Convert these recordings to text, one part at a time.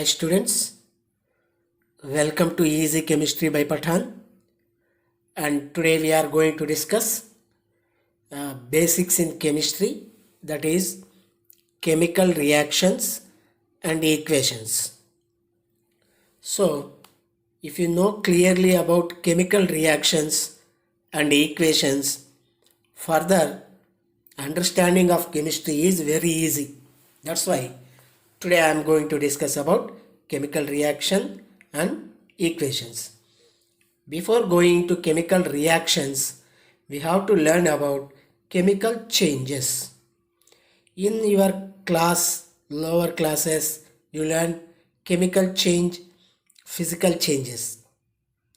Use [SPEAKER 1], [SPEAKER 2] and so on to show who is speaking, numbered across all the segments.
[SPEAKER 1] students, welcome to Easy Chemistry by Pathan, and today we are going to discuss basics in chemistry, that is chemical reactions and equations. So if you know clearly about chemical reactions and equations, further understanding of chemistry is very easy. That's why today I am going to discuss about chemical reaction and equations. Before going to chemical reactions, we have to learn about chemical changes. In your class, lower classes, you learn chemical change, physical changes.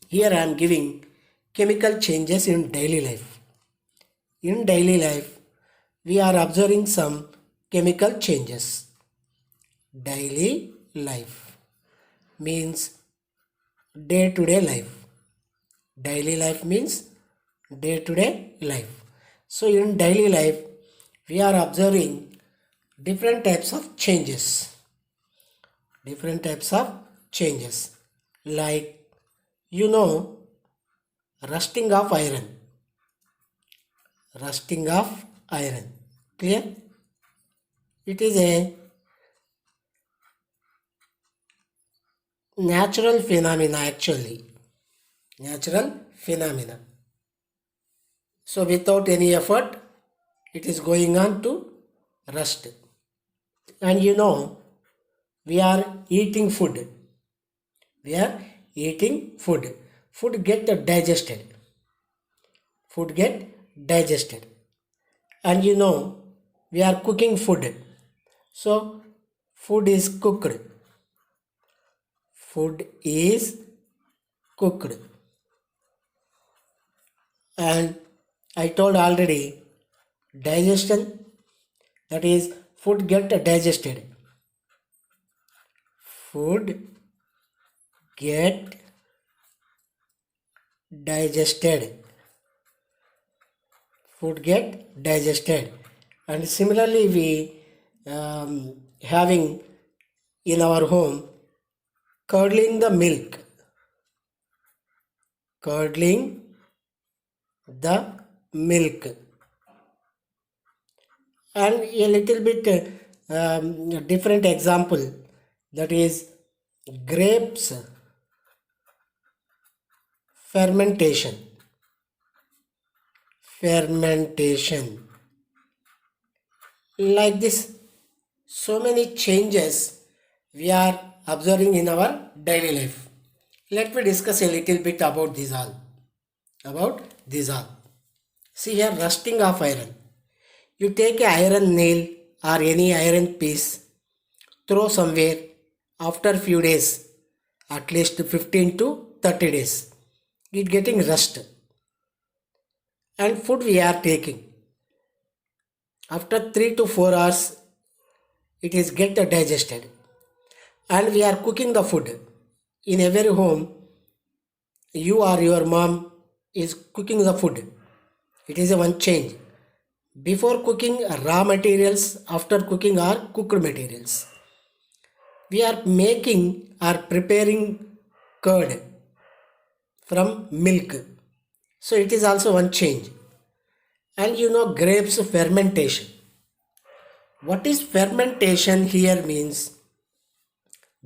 [SPEAKER 1] Here I am giving chemical changes in daily life. In daily life, we are observing some chemical changes. Daily life means day-to-day life. Daily life means day-to-day life. So in daily life, we are observing different types of changes. Different types of changes. Like, rusting of iron. Rusting of iron. Clear? It is a natural phenomena actually. Natural phenomena. So without any effort, it is going on to rust. And we are eating food. We are eating food. Food get digested. Food get digested. And we are cooking food. So food is cooked. Food is cooked. And I told already, digestion, that is food get digested. Food get digested. Food get digested. And similarly we having in our home curdling the milk. Curdling the milk. And a little bit different example, that is grapes fermentation. Fermentation. Like this, so many changes we are observing in our daily life. Let me discuss a little bit about these all. See here, rusting of iron. You take an iron nail or any iron piece, throw somewhere, after few days, at least 15 to 30 days, it getting rust. And food we are taking, after 3 to 4 hours, it is get digested. And we are cooking the food. In every home, you or your mom is cooking the food. It is a one change. Before cooking raw materials, after cooking are cooked materials. We are making or preparing curd from milk. So it is also one change. And grapes fermentation. What is fermentation here means?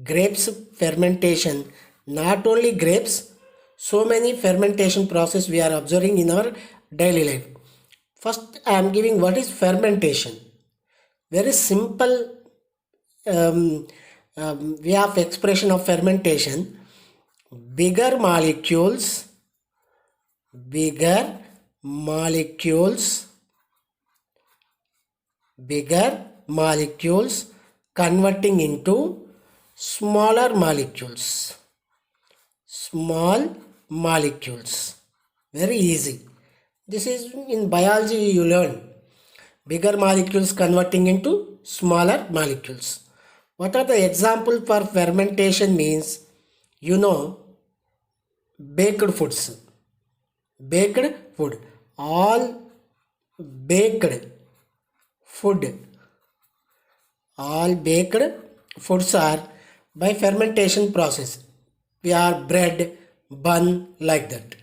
[SPEAKER 1] Grapes fermentation, not only grapes, so many fermentation process we are observing in our daily life. First I am giving what is fermentation. Very simple way of expression of fermentation. Bigger molecules converting into smaller molecules. Small molecules. Very easy. This is in biology you learn. Bigger molecules converting into smaller molecules. What are the examples for fermentation means? Baked foods. Baked food. All baked food. All baked foods are by fermentation process. We are bread, bun, like that.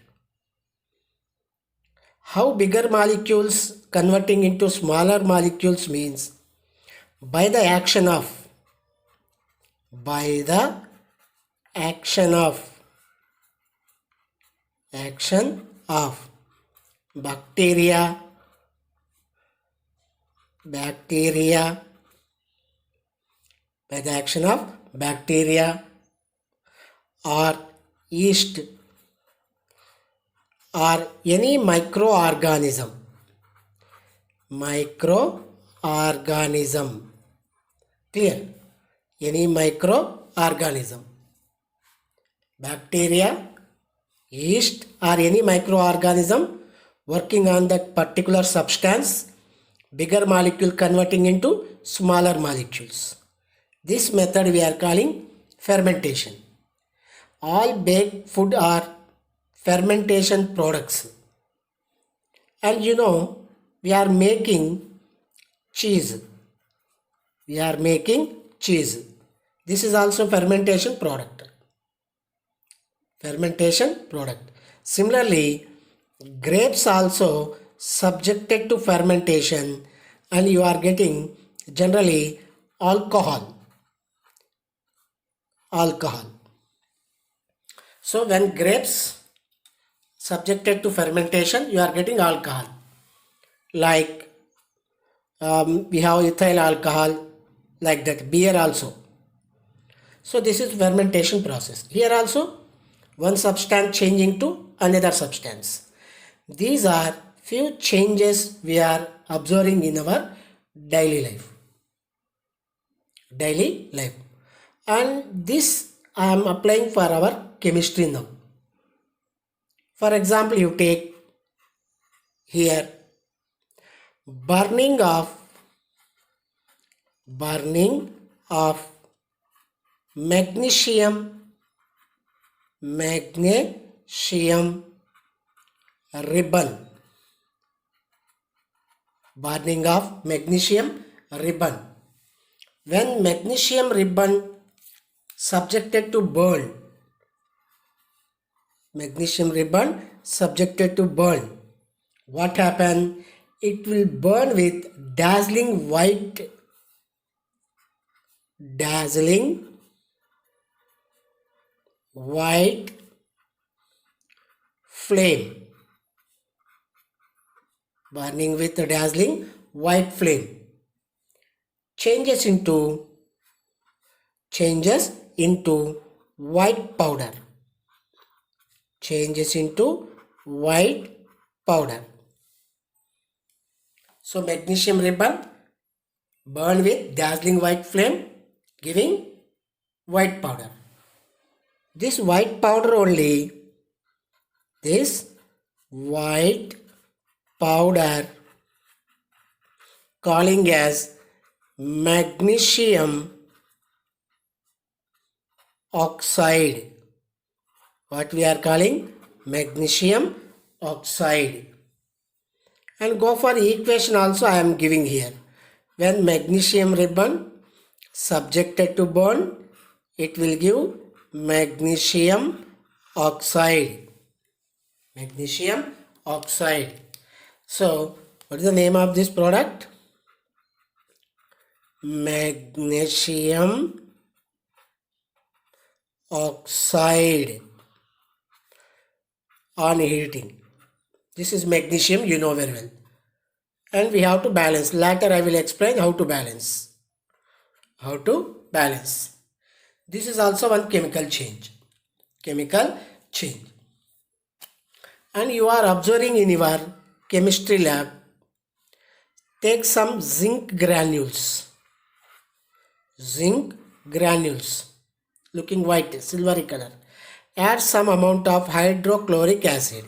[SPEAKER 1] How bigger molecules converting into smaller molecules means by the action of by the action of bacteria by the action of bacteria or yeast or any microorganism clear, any microorganism, bacteria, yeast or any microorganism working on that particular substance, bigger molecule converting into smaller molecules. This method we are calling fermentation. All baked food are fermentation products. And you know, we are making cheese. This is also fermentation product. Similarly, grapes also subjected to fermentation, and you are getting generally alcohol. So when grapes subjected to fermentation, you are getting alcohol. Like we have ethyl alcohol, like that, beer also. So this is fermentation process. Here also one substance changing to another substance. These are few changes we are observing in our daily life. And this I am applying for our chemistry now. For example, you take here burning of magnesium ribbon. Burning of magnesium ribbon. When magnesium ribbon subjected to burn, what happened? It will burn with dazzling white flame. Burning with a dazzling white flame. Changes into white powder. So magnesium ribbon burn with dazzling white flame, giving white powder. This white powder only, calling as magnesium oxide. What we are calling? Magnesium oxide. And go for equation also I am giving here. When magnesium ribbon subjected to burn, it will give magnesium oxide. So what is the name of this product? Magnesium oxide on heating. This is magnesium, you know very well. And we have to balance. Later I will explain how to balance. This is also one chemical change. And you are observing in your chemistry lab. Take some zinc granules. Looking white, silvery color. Add some amount of hydrochloric acid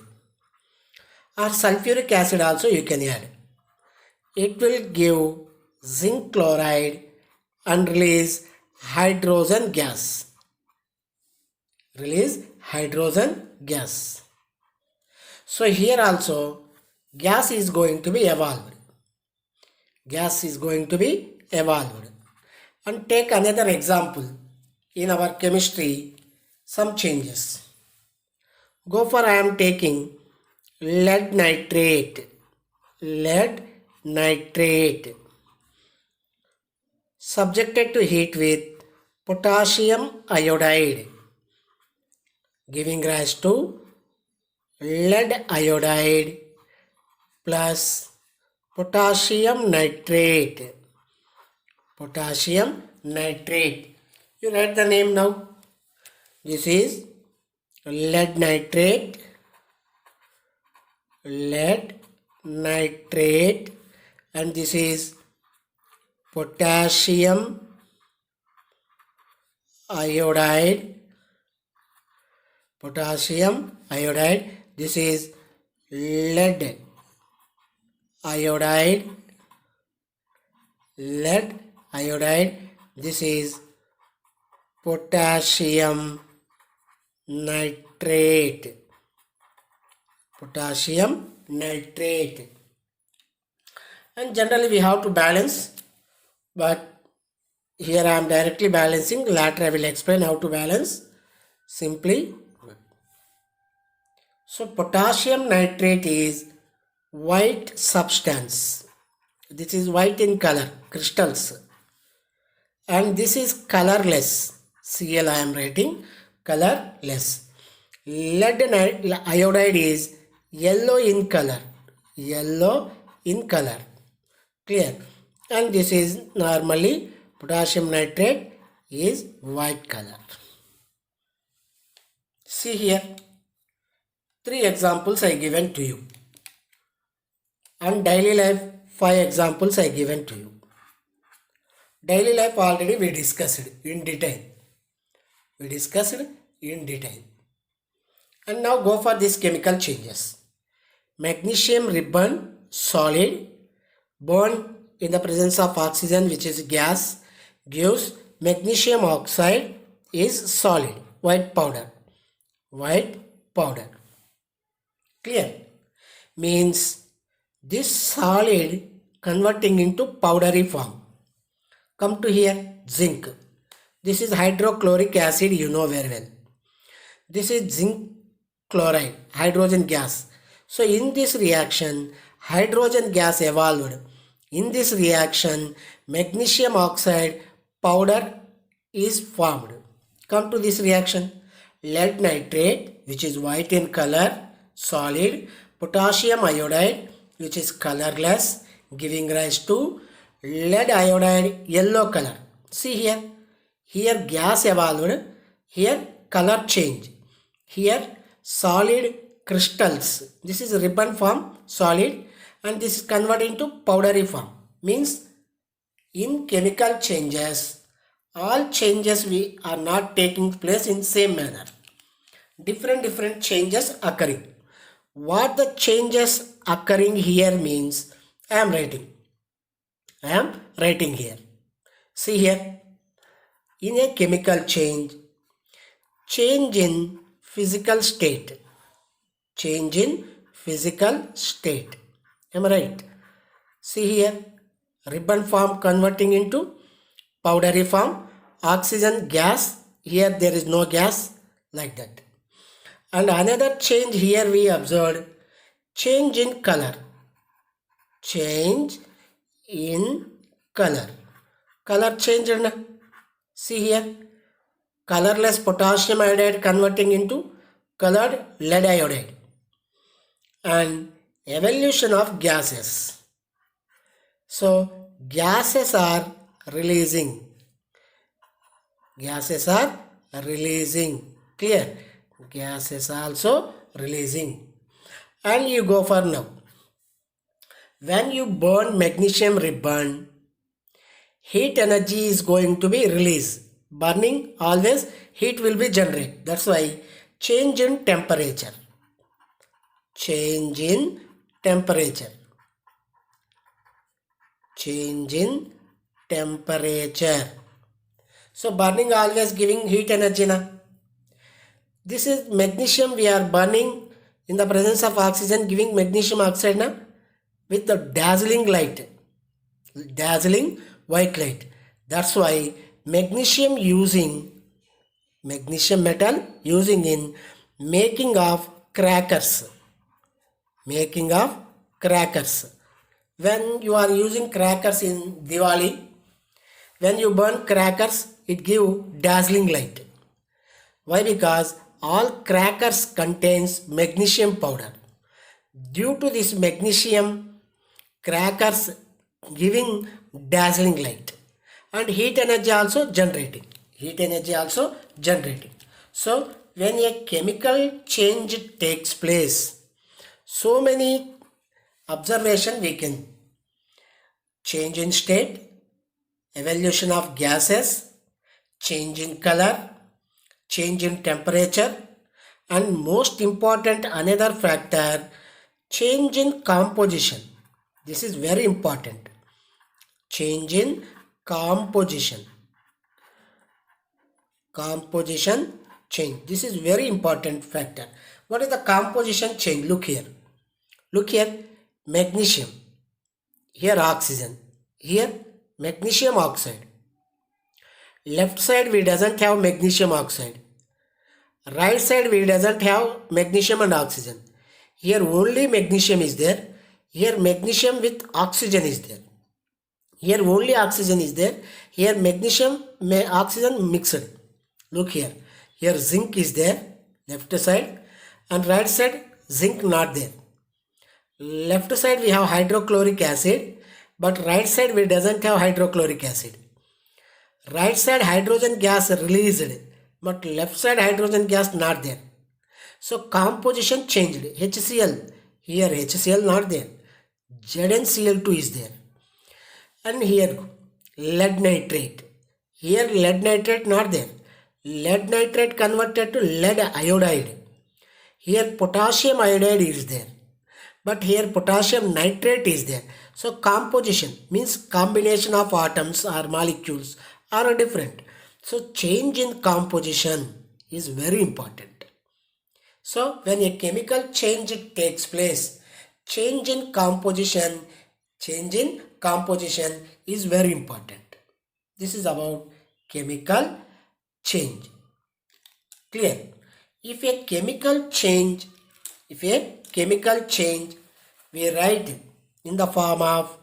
[SPEAKER 1] or sulfuric acid also you can add. It will give zinc chloride and release hydrogen gas. So here also gas is going to be evolved. And take another example. in our chemistry some changes. Go for I am taking lead nitrate. Lead nitrate subjected to heat with potassium iodide, giving rise to lead iodide plus potassium nitrate. Potassium nitrate. You write the name now. This is lead nitrate. Lead nitrate, and this is potassium iodide. Potassium iodide. This is lead iodide. Lead iodide. This is potassium nitrate. Potassium nitrate. And generally we have to balance, but here I am directly balancing. Later I will explain how to balance simply. So potassium nitrate is white substance. This is white in color, crystals. And this is colorless. Cl I am writing colorless. Lead iodide is yellow in color. Yellow in color. Clear? And this is normally potassium nitrate is white color. See here. 3 examples I given to you. And daily life 5 examples I given to you. Daily life already we discussed in detail. And now go for these chemical changes. Magnesium ribbon solid burned in the presence of oxygen, which is gas, gives magnesium oxide is solid, white powder. Clear? Means this solid converting into powdery form. Come to here, zinc. This is hydrochloric acid, you know very well. This is zinc chloride, hydrogen gas. So in this reaction, hydrogen gas evolved. In this reaction, magnesium oxide powder is formed. Come to this reaction. Lead nitrate, which is white in color, solid. Potassium iodide, which is colorless, giving rise to lead iodide, yellow color. See here. Here gas evolved. Here color change. Here solid crystals. This is ribbon form, solid, and this is converted into powdery form. Means in chemical changes, all changes we are not taking place in same manner. Different changes occurring. What the changes occurring here means, I am writing here. See here. In a chemical change in physical state. Change in physical state. Am I right? See here. Ribbon form converting into powdery form. Oxygen gas. Here there is no gas. Like that. And another change here we observed. Change in color. Change in color. Color changed. See here. Colorless potassium iodide converting into colored lead iodide. And evolution of gases. So gases are releasing. Clear? Gases also releasing. And you go for now. When you burn magnesium ribbon, heat energy is going to be released. Burning, always heat will be generated. That's why change in temperature. So burning always giving heat energy. This is magnesium we are burning in the presence of oxygen, giving magnesium oxide with the dazzling white light. That's why magnesium using Magnesium metal using in making of crackers. Making of crackers. When you are using crackers in Diwali, when you burn crackers, it gives dazzling light. Why? Because all crackers contains magnesium powder. Due to this magnesium, crackers giving dazzling light, and heat energy also generating. So when a chemical change takes place, so many observation we can: change in state, evolution of gases, change in color, change in temperature, and most important another factor, change in composition. This is very important. Change in composition change. This is very important factor. What is the composition change? Look here, magnesium, here oxygen, here magnesium oxide. Left side we doesn't have magnesium oxide, right side we doesn't have magnesium and oxygen. Here only magnesium is there. Here magnesium with oxygen is there. Here only oxygen is there. Here magnesium oxygen mixed. Look here zinc is there, left side, and right side zinc not there. Left side we have hydrochloric acid, but right side we doesn't have hydrochloric acid. Right side hydrogen gas released, but left side hydrogen gas not there. So composition changed. HCl, here HCl not there, ZnCl2 is there. And here lead nitrate, here lead nitrate not there. Lead nitrate converted to lead iodide. Here potassium iodide is there, but here potassium nitrate is there. So composition means combination of atoms or molecules are different. So change in composition is very important. So when a chemical change takes place, change in composition is very important. This is about chemical change. Clear? If a chemical change we write in the form of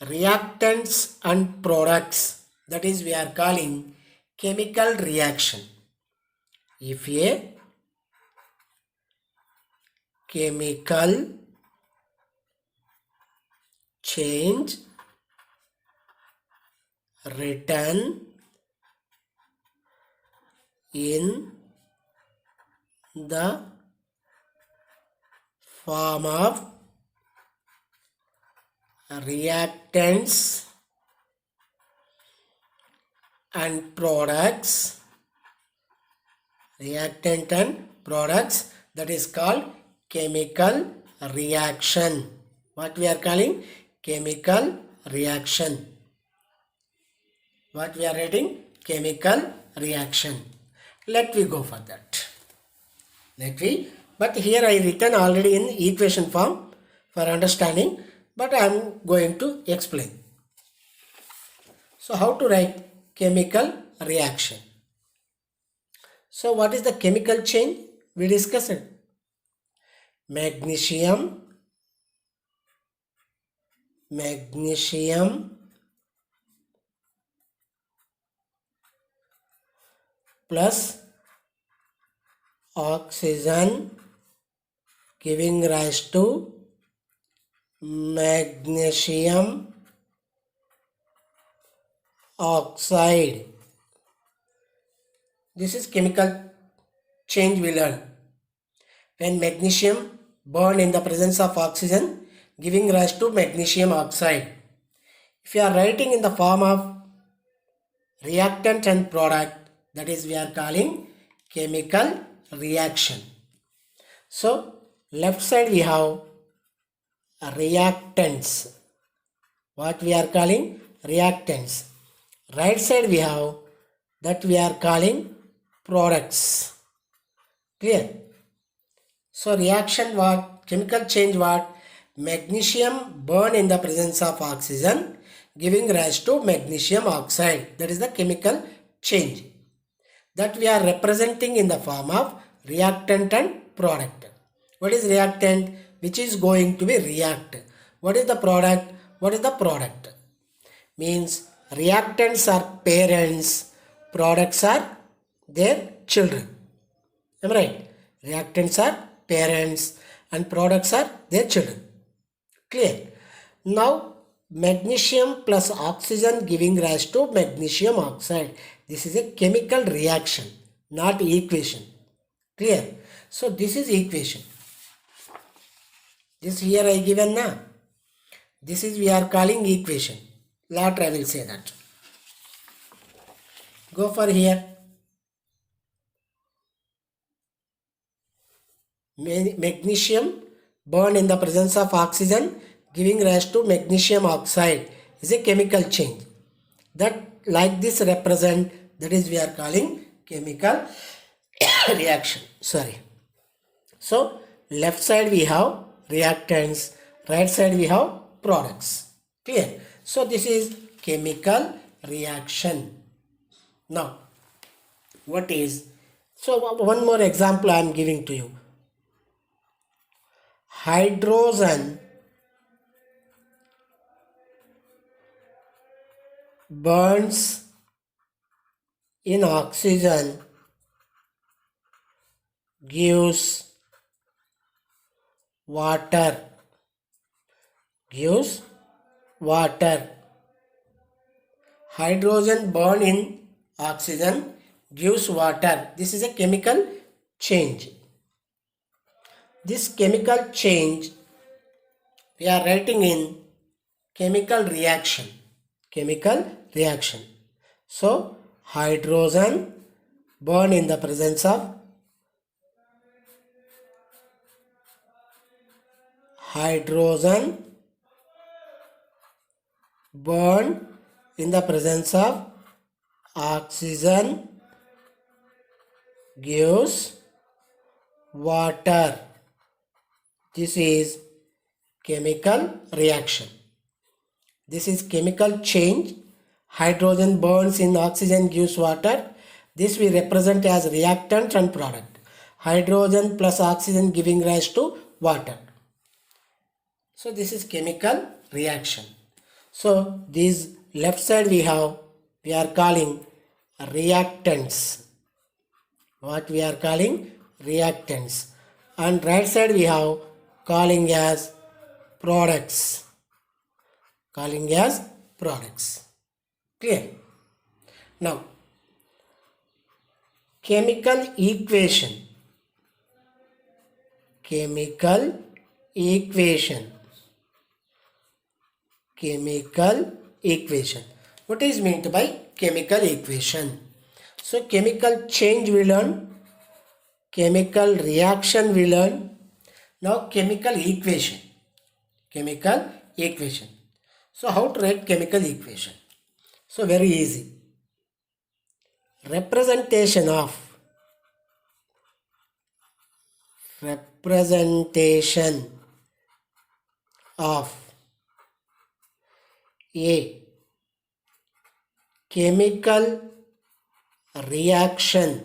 [SPEAKER 1] reactants and products, that is we are calling chemical reaction. If a chemical change written in the form of reactants and products, that is called chemical reaction. What we are calling? Chemical reaction. What we are writing? Chemical reaction. Let me go for that. But here I written already in equation form for understanding, but I am going to explain. So how to write chemical reaction? So what is the chemical change? We discussed it. Magnesium plus oxygen giving rise to magnesium oxide. This is chemical change we learn. When magnesium burn in the presence of oxygen, giving rise to magnesium oxide. If you are writing in the form of reactant and product, that is we are calling chemical reaction. So left side we have reactants. What we are calling? Reactants. Right side we have that we are calling products. Clear? So reaction what? Chemical change what? Magnesium burn in the presence of oxygen, giving rise to magnesium oxide. That is the chemical change. that we are representing in the form of reactant and product. What is reactant? Which is going to be react. What is the product? What is the product? Means reactants are parents, products are their children. Am I right? Reactants are parents and products are their children. Clear? Now magnesium plus oxygen giving rise to magnesium oxide. This is a chemical reaction, not equation. Clear? So this is equation. This here I given now. This is we are calling equation. Later I will say that. Go for here. Magnesium burned in the presence of oxygen giving rise to magnesium oxide is a chemical change. That like this represent, that is we are calling chemical reaction. Sorry. So left side we have reactants, right side we have products. Clear? So this is chemical reaction. Now what is, so one more example I am giving to you. Hydrogen burns in oxygen gives water. Hydrogen burn in oxygen gives water. This is a chemical change. This chemical change we are writing in chemical reaction. So hydrogen burn in the presence of oxygen gives water. This is chemical reaction. This is chemical change. Hydrogen burns in oxygen gives water. This we represent as reactant and product. Hydrogen plus oxygen giving rise to water. So this is chemical reaction. So this left side we are calling reactants. What we are calling reactants. And right side we have calling as products. Clear? Now chemical equation. What is meant by chemical equation? So chemical change we learn, chemical reaction we learn. Now chemical equation. So how to write chemical equation? So very easy. Representation of a chemical reaction.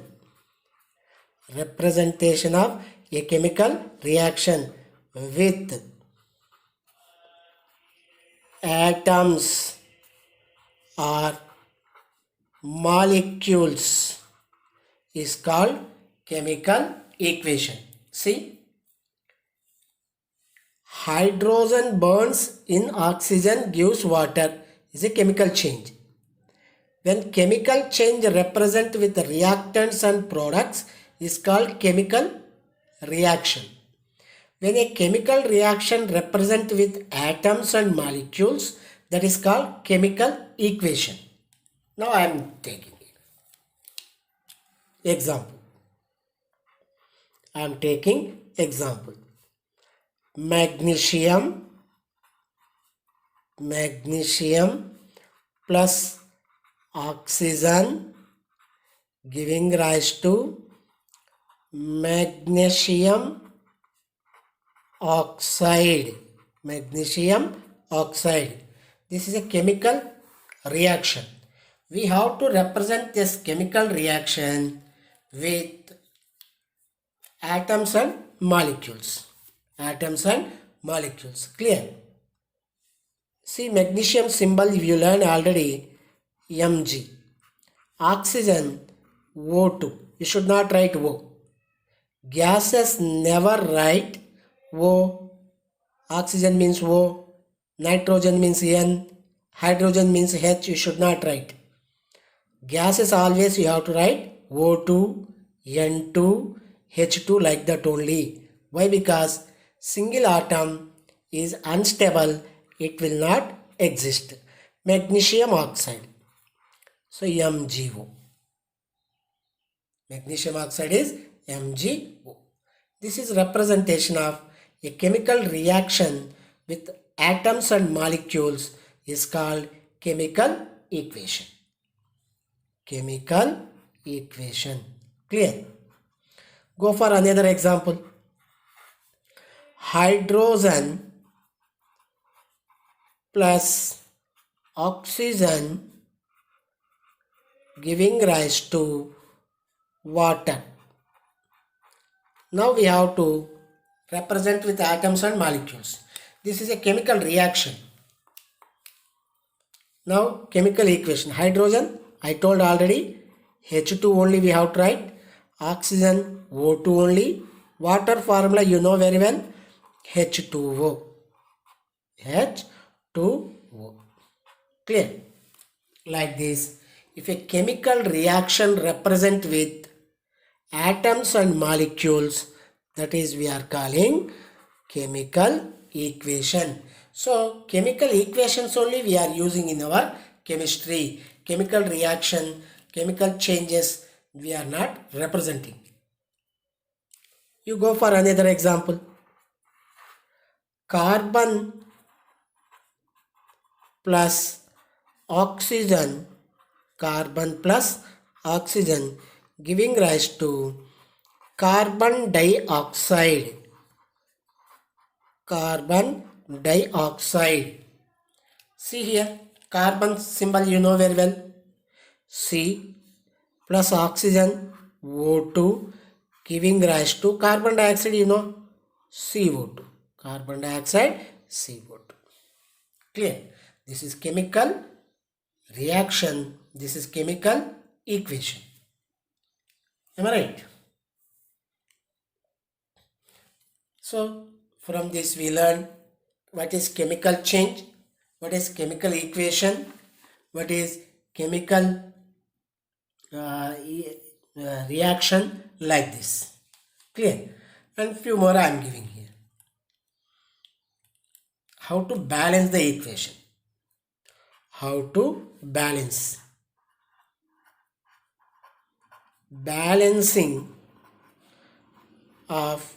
[SPEAKER 1] Representation of a chemical reaction with atoms or molecules is called chemical equation. See, hydrogen burns in oxygen gives water is a chemical change. When chemical change represent with reactants and products is called chemical reaction. When a chemical reaction represent with atoms and molecules, that is called chemical equation. Now I am taking example. Magnesium plus oxygen giving rise to magnesium oxide. This is a chemical reaction. we have to represent this chemical reaction with atoms and molecules. Atoms and molecules. Clear? See, magnesium symbol you learned already, Mg. Oxygen, O2. You should not write O. Gases never write O. Oxygen means O. Nitrogen means N. Hydrogen means H. You should not write. Gases always you have to write O2, N2, H2 like that only. Why? Because single atom is unstable. It will not exist. Magnesium oxide. So MgO. Magnesium oxide is MgO. This is representation of a chemical reaction with atoms and molecules is called chemical equation. Chemical equation. Clear? Go for another example. Hydrogen plus oxygen giving rise to water. Now we have to represent with atoms and molecules. This is a chemical reaction. Now chemical equation. Hydrogen, I told already, H2 only we have to write. Oxygen, O2 only. Water formula you know very well, H2O. H2O. Clear? Like this. If a chemical reaction represent with atoms and molecules, that is we are calling chemical equation. So chemical equations only we are using in our chemistry. Chemical reaction, chemical changes we are not representing. You go for another example. Carbon plus oxygen, carbon plus oxygen giving rise to carbon dioxide. Carbon dioxide. See here, carbon symbol you know very well. C plus oxygen, O2 giving rise to carbon dioxide you know, CO2. Carbon dioxide, CO2. Clear? This is chemical reaction. This is chemical equation. Am I right? So from this we learn what is chemical change, what is chemical equation, what is chemical reaction like this. Clear? And few more I am giving here. How to balance the equation. How to balance. Balancing of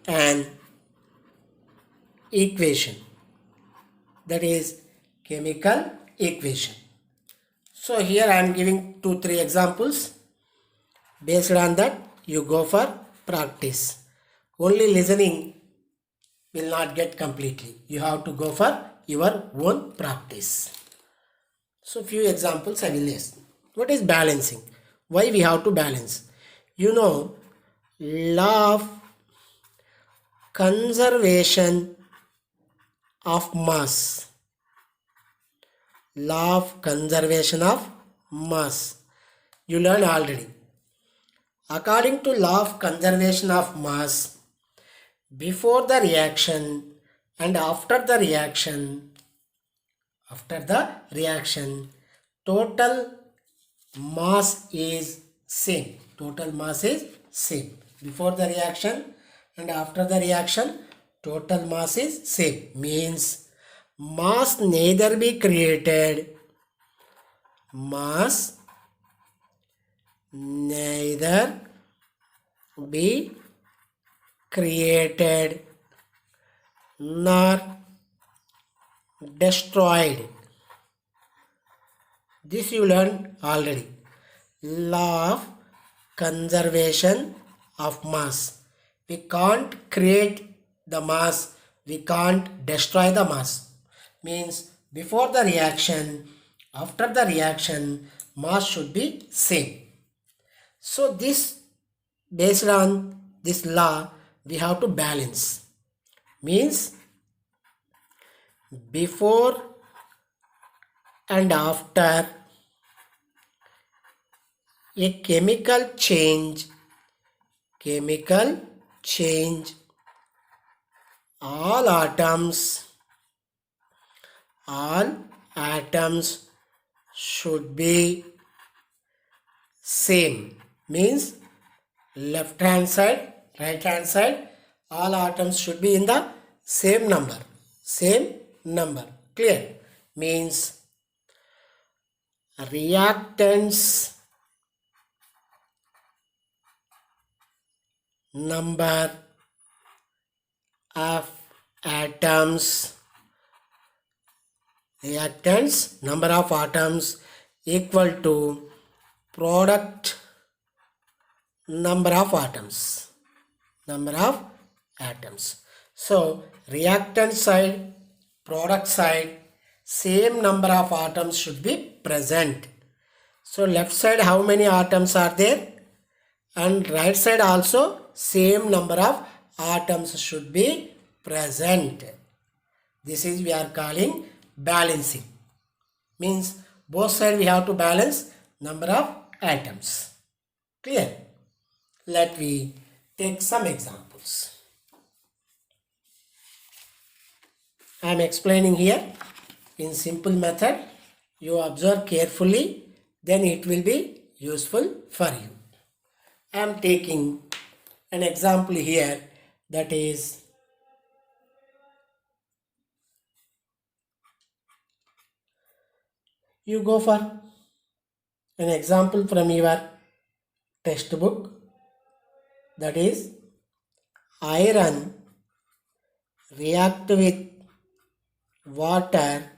[SPEAKER 1] an equation, that is chemical equation. So here I am giving 2-3 examples. Based on that you go for practice. Only listening will not get completely. You have to go for your own practice. So few examples I will list. What is balancing? Why we have to balance? You know, law of conservation of mass. Law of conservation of mass. You learned already. According to law of conservation of mass, before the reaction and after the reaction, total mass is same. Total mass is same. Before the reaction and after the reaction, total mass is same. Means mass neither be created, mass neither be created nor destroyed. This you learned already. Law of conservation of mass. We can't create the mass, we can't destroy the mass. Means before the reaction, after the reaction mass should be same. So this, based on this law, we have to balance. Means before and after a chemical change, all atoms should be same. Means left hand side, right hand side, all atoms should be in the same number. Clear? Means reactants number of atoms equal to product number of atoms. So reactant side, product side, same number of atoms should be present. So left side how many atoms are there, and right side also same number of atoms should be present. This is we are calling balancing. Means both sides we have to balance number of atoms. Clear? Let me take some examples. I am explaining here in simple method. You observe carefully, then it will be useful for you. I am taking an example here, that is you go for an example from your textbook, that is iron react with water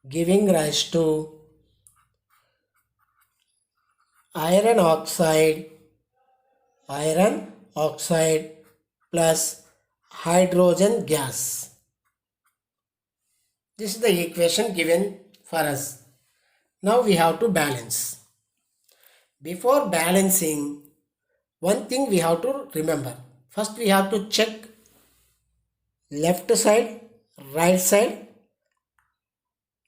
[SPEAKER 1] giving rise to iron oxide plus hydrogen gas. This is the equation given for us. Now we have to balance. Before balancing, one thing we have to remember. First we have to check left side, right side,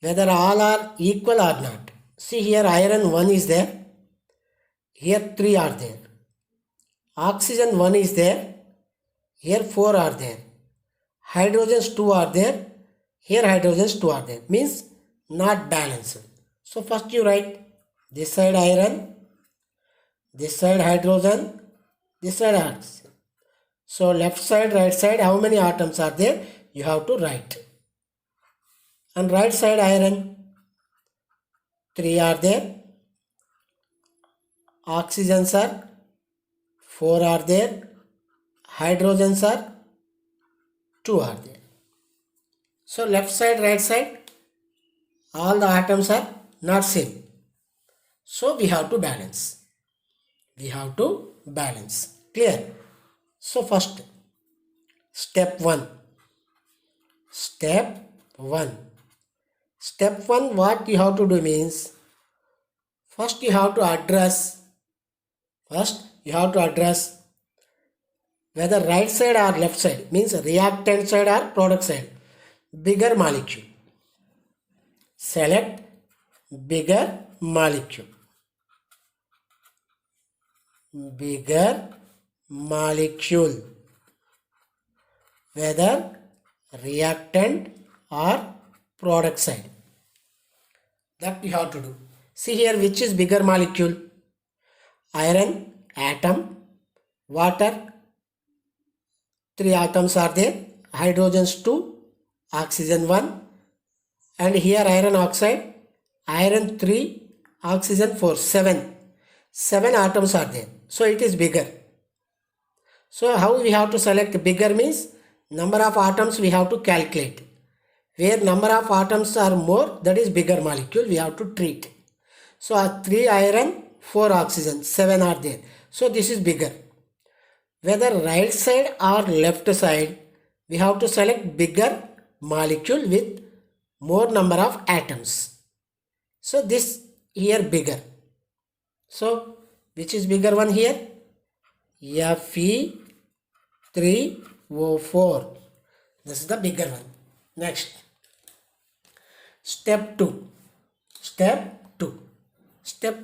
[SPEAKER 1] whether all are equal or not. See here iron 1 is there, here 3 are there. Oxygen 1 is there, here 4 are there. Hydrogens 2 are there, here hydrogens 2 are there. Means not balanced. So first you write this side iron, this side hydrogen, this side oxygen. So left side, right side, how many atoms are there? You have to write. And right side iron, 3 are there. Oxygens are 4 are there. Hydrogens are 2 are there. So left side, right side, all the atoms are not same. So we have to balance. Clear? So first, step 1. What you have to do means, first you have to address whether right side or left side, means reactant side or product side, bigger molecule. Select bigger molecule. Whether reactant or product side. That you have to do. See here which is bigger molecule. Iron atom, water 3 atoms are there, hydrogens 2, oxygen 1, and here iron oxide, iron 3, oxygen 4, 7 atoms are there. So it is bigger. So how we have to select bigger means number of atoms we have to calculate. Where number of atoms are more, that is bigger molecule we have to treat. So 3 iron, 4 oxygen, 7 are there. So this is bigger. Whether right side or left side, we have to select bigger molecule with more number of atoms. So this here bigger. So which is bigger one here? Fe3O4. This is the bigger one. Next, step 2. Step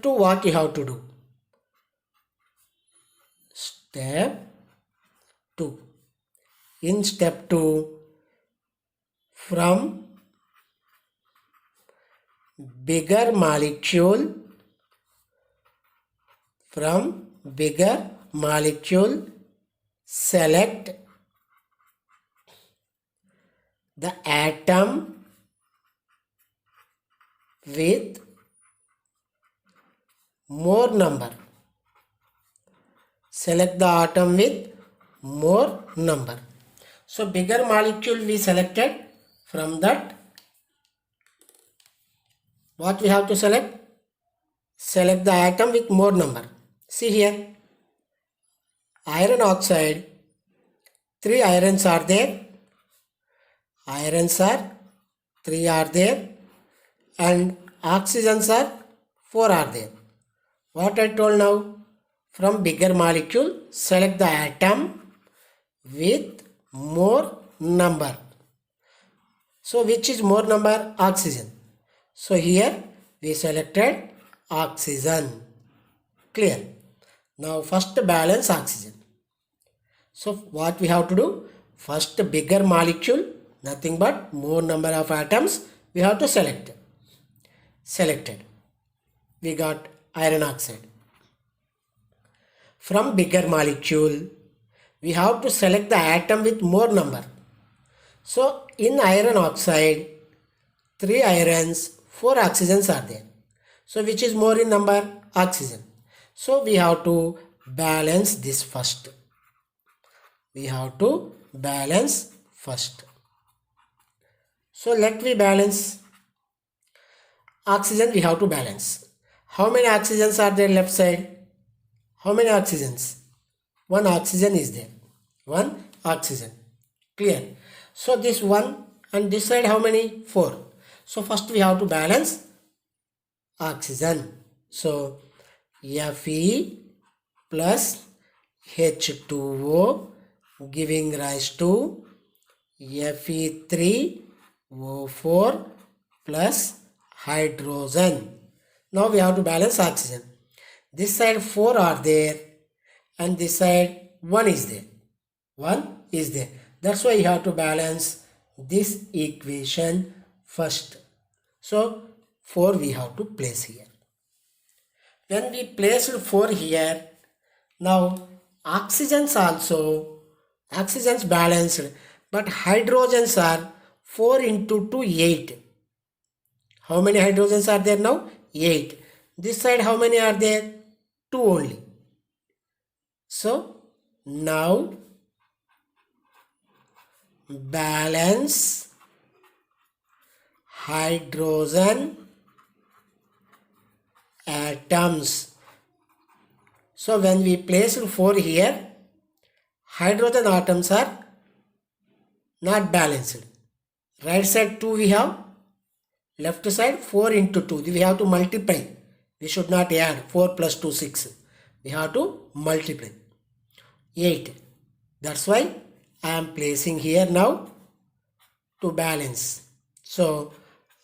[SPEAKER 1] 2, what you have to do? Step 2. In step 2, from bigger molecule, select the atom with more number. Select the atom with more number. So bigger molecule we selected. From that, what we have to select? Select the atom with more number. See here, iron oxide, 3 irons are there. 3 are there, and oxygens are 4 are there. What I told now? From bigger molecule, select the atom with more number. So which is more number? Oxygen. So here we selected oxygen. Clear? Now first balance oxygen. So what we have to do? First bigger molecule, nothing but more number of atoms we have to select. Selected. We got iron oxide. From bigger molecule, we have to select the atom with more number. So in iron oxide, 3 irons, 4 oxygens are there. So which is more in number? Oxygen. So we have to balance this first. So let me balance. Oxygen we have to balance. How many oxygens are there left side? How many oxygens? 1 oxygen is there. 1 oxygen. Clear? So this 1 and this side how many? 4. So first we have to balance oxygen. So Fe plus H2O giving rise to Fe3O4 plus hydrogen. Now we have to balance oxygen. This side 4 are there and this side 1 is there. 1 is there. That's why you have to balance this equation first. So 4 we have to place here. When we placed 4 here, now oxygens balanced, but hydrogens are 4 into 2, 8. How many hydrogens are there now? 8. This side how many are there? 2 only. So now balance hydrogen atoms. So when we place 4 here, hydrogen atoms are not balanced. Right side 2 we have, left side 4 into 2. We have to multiply. We should not add. 4 plus 2, 6. We have to multiply. 8. That's why I am placing here now to balance. So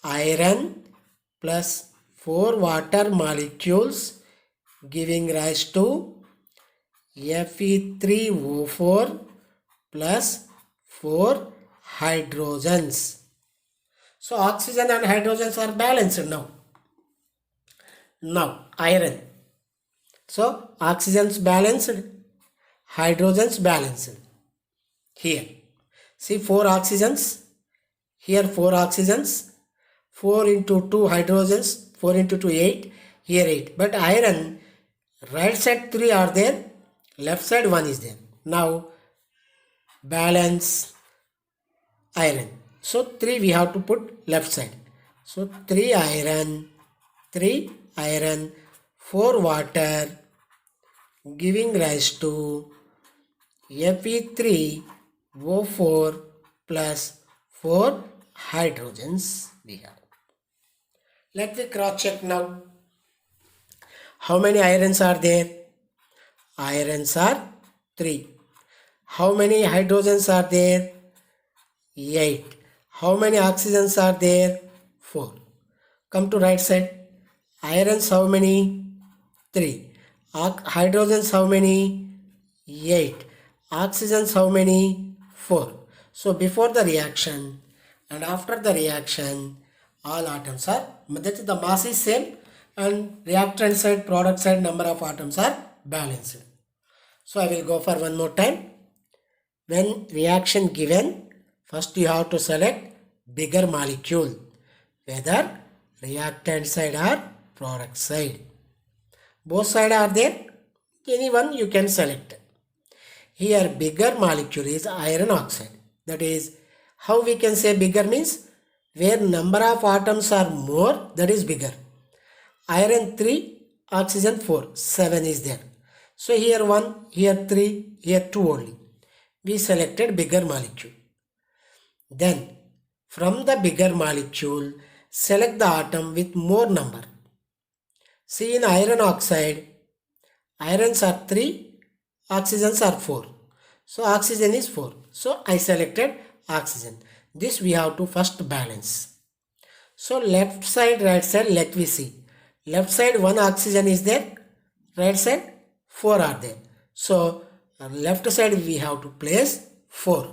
[SPEAKER 1] iron plus 4 water molecules giving rise to Fe3O4 plus 4 hydrogens. So oxygen and hydrogens are balanced now. Now iron. So oxygens balanced, hydrogens balanced. Here see 4 oxygens, here 4 oxygens, 4 into 2 hydrogens, 4 into 2 8, here 8. But iron, right side 3 are there, left side 1 is there. Now balance iron. So 3 we have to put left side. So 3 iron, 4 water giving rise to Fe3O4 plus 4 hydrogens we have. Let me cross check now. How many irons are there? Irons are 3. How many hydrogens are there? 8. How many oxygens are there? 4. Come to right side. Irons how many? 3. Hydrogens how many? 8. Oxygens how many? 4. So before the reaction and after the reaction, all atoms are, that is the mass is same, and reactant side, product side, number of atoms are balanced. So I will go for one more time. When reaction given, first you have to select bigger molecule, whether reactant side or product side. Both sides are there, any one you can select. Here bigger molecule is iron oxide. That is, how we can say bigger means where number of atoms are more, that is bigger. Iron 3, oxygen 4, 7 is there. So here 1, here 3, here 2 only. We selected bigger molecule. Then from the bigger molecule, select the atom with more number. See, in iron oxide, irons are 3, oxygens are 4. So oxygen is 4. So I selected oxygen. This we have to first balance. So left side, right side, let me see. Left side 1 oxygen is there, right side 4 are there. So left side we have to place 4.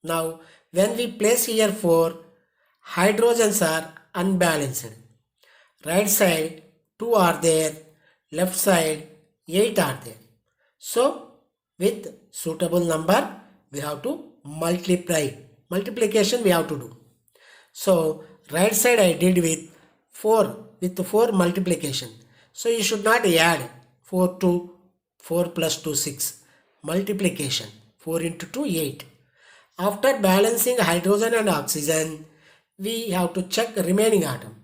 [SPEAKER 1] Now when we place here 4, hydrogens are unbalanced. Right side 2 are there, left side 8 are there. So with suitable number we have to multiply. Multiplication we have to do. So right side I did with 4, with 4 multiplication. So you should not add 4 to 4 plus 2 6. Multiplication 4 into 2 8. After balancing hydrogen and oxygen, we have to check remaining atom.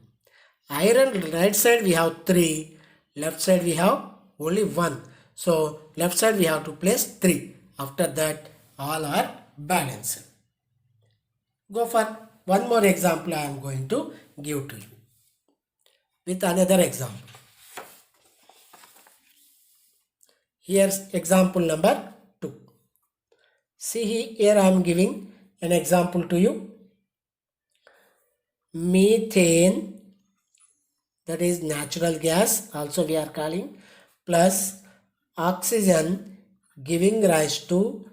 [SPEAKER 1] Iron right side we have 3, left side we have only 1. So left side we have to place 3. After that all are balanced. Go for one more example I am going to give to you with another example. Here's example number 2. See, here I am giving an example to you. Methane, that is natural gas, also we are calling, plus oxygen giving rise to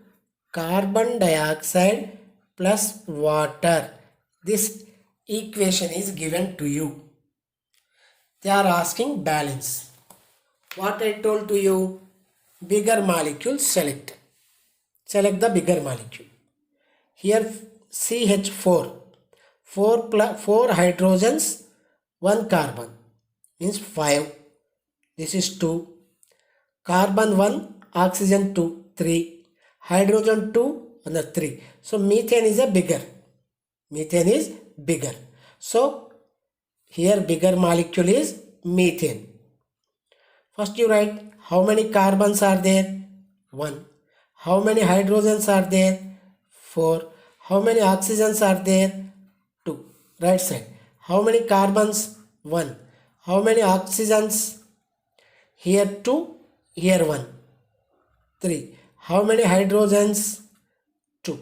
[SPEAKER 1] carbon dioxide plus water. This equation is given to you. They are asking balance. What I told to you, bigger molecule select. Select the bigger molecule. Here CH4, 4 hydrogens, 1 carbon, means 5. This is 2. Carbon 1, oxygen 2, 3. Hydrogen 2, another 3. So methane is a bigger. Methane is bigger. So here bigger molecule is methane. First you write how many carbons are there? 1. How many hydrogens are there? 4. How many oxygens are there? 2. Right side. How many carbons? 1. How many oxygens? Here 2, here 1. 3. How many hydrogens? 2.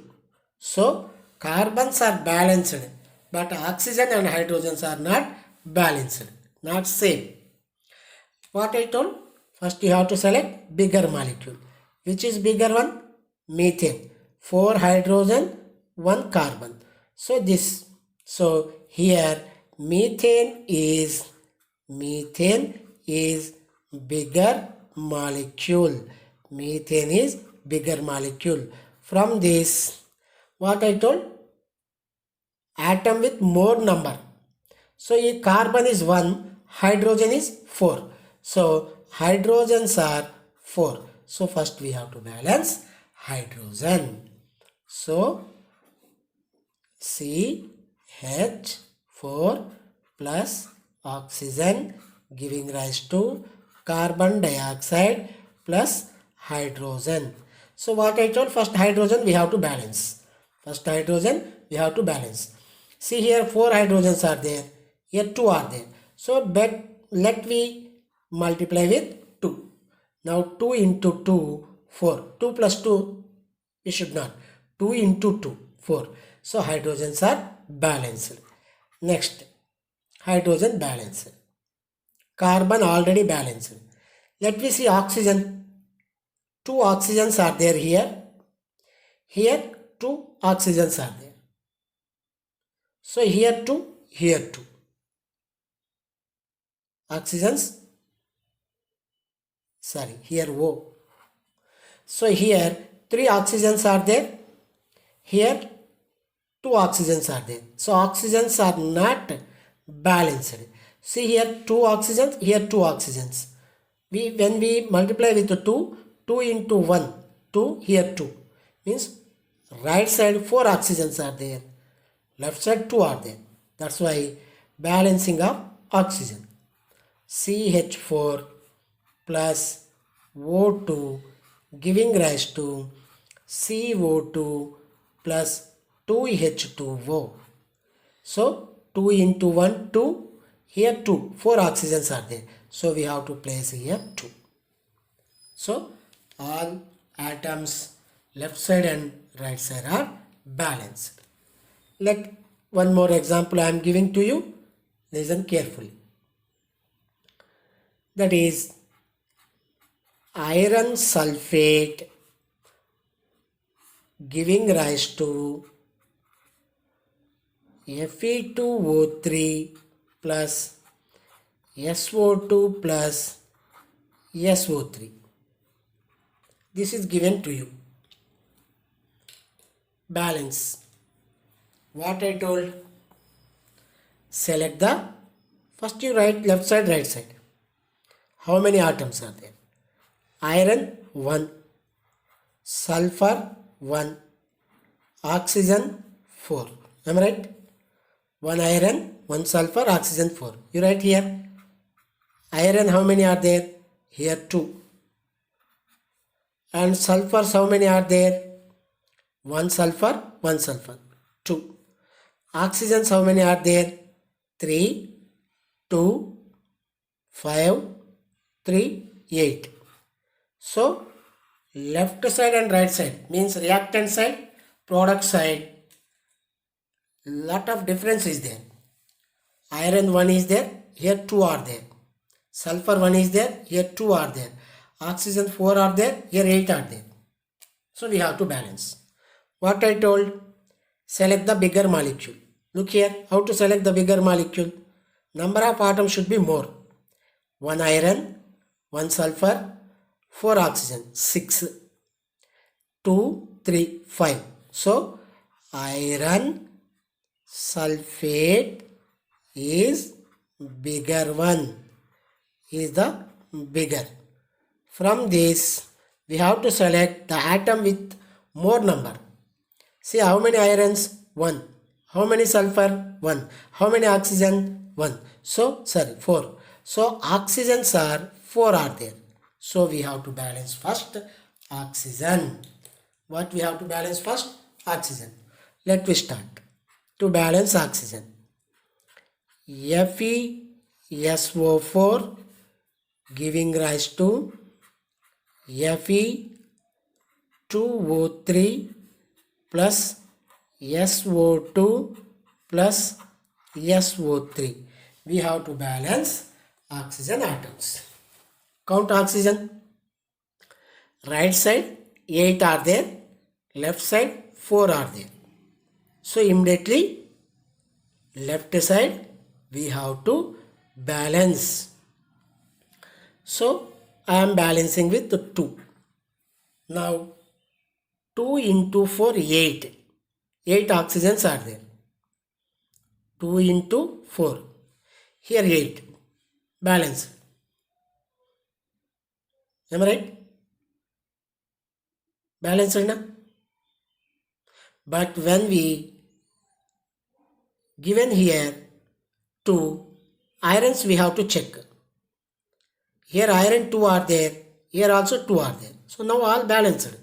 [SPEAKER 1] So carbons are balanced, but oxygen and hydrogens are not balanced, not same. What I told? First you have to select bigger molecule. Which is bigger one? Methane. 4 hydrogen, 1 carbon. So this. So here methane is bigger molecule. Methane is bigger molecule. From this, what I told? Atom with more number. So a carbon is 1, hydrogen is 4. So hydrogens are 4. So first we have to balance hydrogen. So CH4 plus oxygen giving rise to carbon dioxide plus hydrogen. So what I told, first hydrogen we have to balance. First hydrogen we have to balance. See here 4 hydrogens are there. Here 2 are there. So let me multiply with 2. Now 2 into 2, 4. 2 plus 2, we should not. 2 into 2, 4. So hydrogens are balanced. Next, hydrogen balanced. Carbon already balanced. Let me see oxygen. 2 oxygens are there here. Here 2 oxygens are there. So here 2, here 2. Oxygens, sorry, here O. So here 3 oxygens are there. Here 2 oxygens are there. So oxygens are not balanced. See here 2 oxygens, here 2 oxygens. When we multiply with the 2, 2 into 1, 2, here 2. Means right side 4 oxygens are there. Left side 2 are there. That's why balancing of oxygen. CH4 plus O2 giving rise to CO2 plus 2H2O. So 2 into 1, 2. Here 2, 4 oxygens are there. So we have to place here 2. So all atoms left side and right side are balanced. Let one more example I am giving to you. Listen carefully. That is iron sulfate giving rise to Fe2O3 plus SO2 plus SO3. This is given to you. Balance. What I told? Select the, first you write left side, right side. How many atoms are there? Iron 1, sulfur 1, oxygen 4. Am I right? 1 iron, 1 sulfur, oxygen 4. You write here. Iron how many are there? Here 2. And sulfurs how many are there? 1 sulfur, 1 sulfur, 2. Oxygens how many are there? 3, 2, 5, 3, 8. So left side and right side means reactant side, product side, lot of difference is there. Iron 1 is there, here 2 are there. Sulfur 1 is there, here 2 are there. Oxygen 4 are there, here 8 are there. So we have to balance. What I told? Select the bigger molecule. Look here, how to select the bigger molecule. Number of atoms should be more. 1 iron, 1 sulfur, 4 oxygen, 6. 2, 3, 5. So iron sulfate is bigger one. Is the bigger. From this we have to select the atom with more number. See how many irons? 1. How many sulfur? 1. How many oxygen? 1. So, 4. So, oxygens are 4 are there. So, we have to balance first oxygen. What we have to balance first? Oxygen. Let me start. To balance oxygen. FeSO4 giving rise to Fe2O3 plus SO2 plus SO3. We have to balance oxygen atoms. Count oxygen. Right side 8 are there. Left side 4 are there. So immediately left side we have to balance. So I am balancing with the 2. Now 2 into 4, 8. 8 oxygens are there. 2 into 4. Here 8. Balance. Am I right? Balance right now. But when we given here 2 irons, we have to check. Here iron 2 are there. Here also 2 are there. So now all balanced.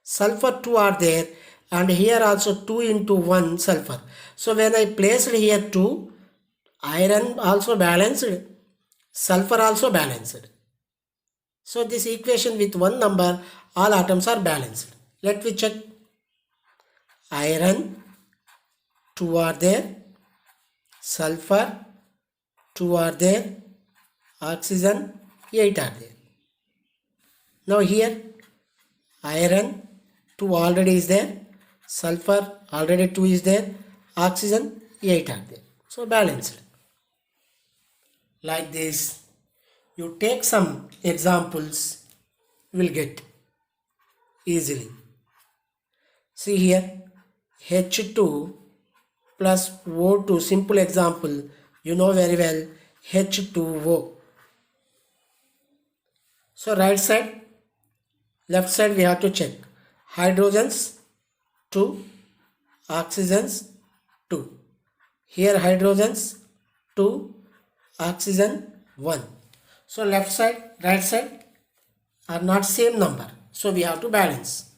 [SPEAKER 1] Sulfur 2 are there. And here also 2 into 1 sulfur. So when I placed here 2, iron also balanced, sulfur also balanced. So this equation with one number, all atoms are balanced. Let me check. Iron, 2 are there. Sulfur, 2 are there. Oxygen, 8 are there. Now here, iron, 2 already is there. Sulfur, already 2 is there. Oxygen, 8 are there. So balanced. Like this. You take some examples, you will get easily. See here, H2 plus O2, simple example, you know very well, H2O. So right side, left side we have to check. Hydrogens 2, oxygens 2. Here hydrogens 2, oxygen 1. So left side, right side are not same number. So we have to balance.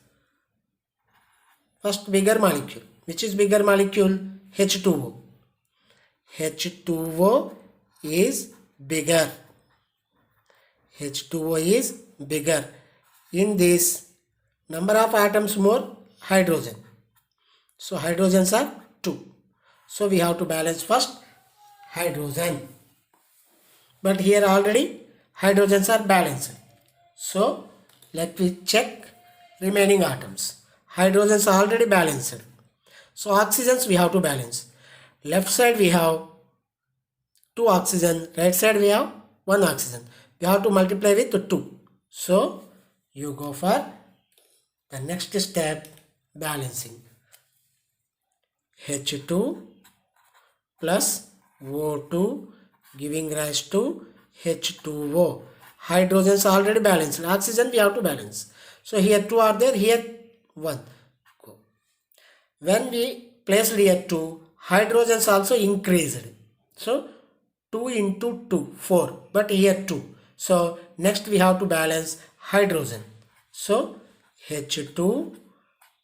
[SPEAKER 1] First bigger molecule. Which is bigger molecule? H2O. H2O is bigger. H2O is bigger. In this, number of atoms more, hydrogen. So hydrogens are 2. So we have to balance first hydrogen. But here already hydrogens are balanced. So let me check remaining atoms. Hydrogens are already balanced. So oxygens we have to balance. Left side we have 2 oxygen. Right side we have 1 oxygen. We have to multiply with 2. So you go for the next step, balancing. H2 plus O2 giving rise to H2O. Hydrogens already balanced. Oxygen we have to balance. So here 2 are there, here 1. Go. When we placed here 2, hydrogens also increased. So 2 into 2, 4. But here 2. So next we have to balance hydrogen. So H2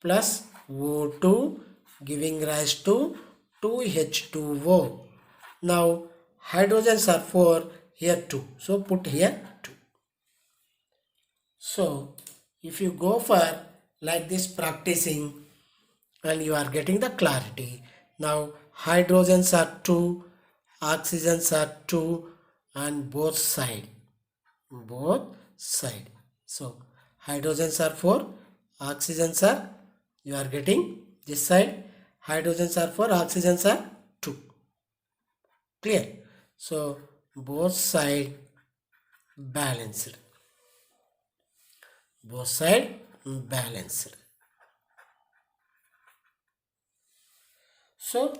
[SPEAKER 1] plus O2 giving rise to 2H2O. Now hydrogens are 4, here 2. So put here 2. So if you go for like this practicing and you are getting the clarity. Now hydrogens are 2, oxygens are 2 and both side. So hydrogens are 4, oxygens are, you are getting this side, hydrogens are 4, oxygens are 2. Clear? So both side balanced. Both side balanced. So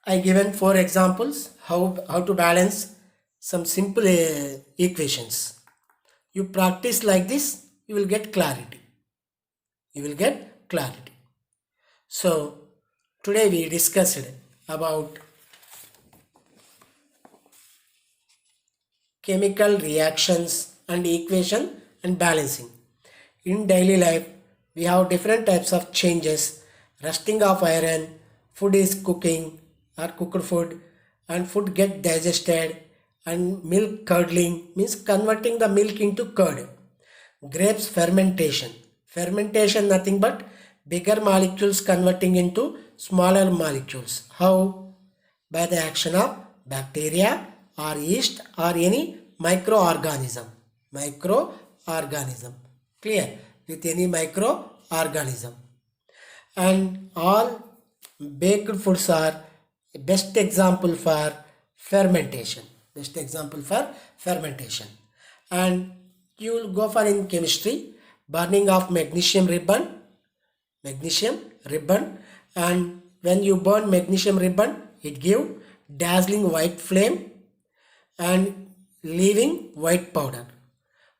[SPEAKER 1] I given 4 examples how to balance some simple equations. You practice like this, you will get clarity. So today we discussed about chemical reactions and equation and balancing. In daily life, we have different types of changes. Rusting of iron, food is cooking or cooked food, and food get digested, and milk curdling means converting the milk into curd. Grapes fermentation. Fermentation nothing but bigger molecules converting into smaller molecules. How? By the action of bacteria or yeast or any microorganism. Clear? With any microorganism. And all baked foods are best example for fermentation. And you will go for in chemistry, burning of magnesium ribbon, and when you burn magnesium ribbon, it give dazzling white flame and leaving white powder.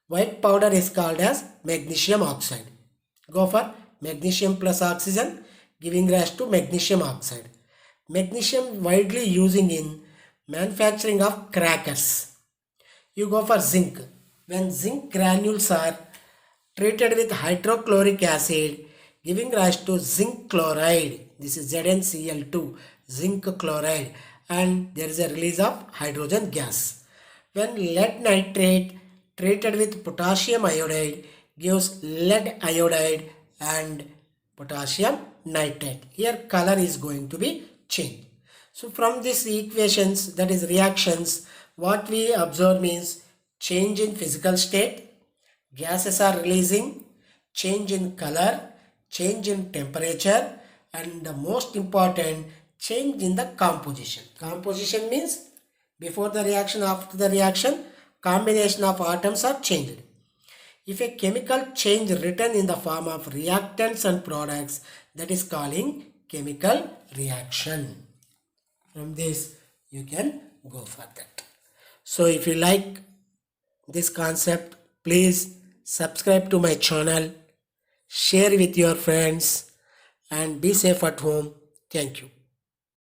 [SPEAKER 1] White powder is called as magnesium oxide. Go for magnesium plus oxygen giving rise to magnesium oxide. Magnesium widely using in manufacturing of crackers. You go for zinc. When zinc granules are treated with hydrochloric acid giving rise to zinc chloride. This is ZnCl2, zinc chloride. and there is a release of hydrogen gas. When lead nitrate treated with potassium iodide gives lead iodide and potassium nitrate. Here color is going to be changed. So from these equations, that is reactions, what we observe means change in physical state, gases are releasing, change in color, change in temperature, and the most important, change in the composition. Composition means before the reaction, after the reaction, combination of atoms are changed. If a chemical change written in the form of reactants and products, that is calling chemical reaction. From this you can go for that. So if you like this concept, please subscribe to my channel, share with your friends, and be safe at home. Thank you.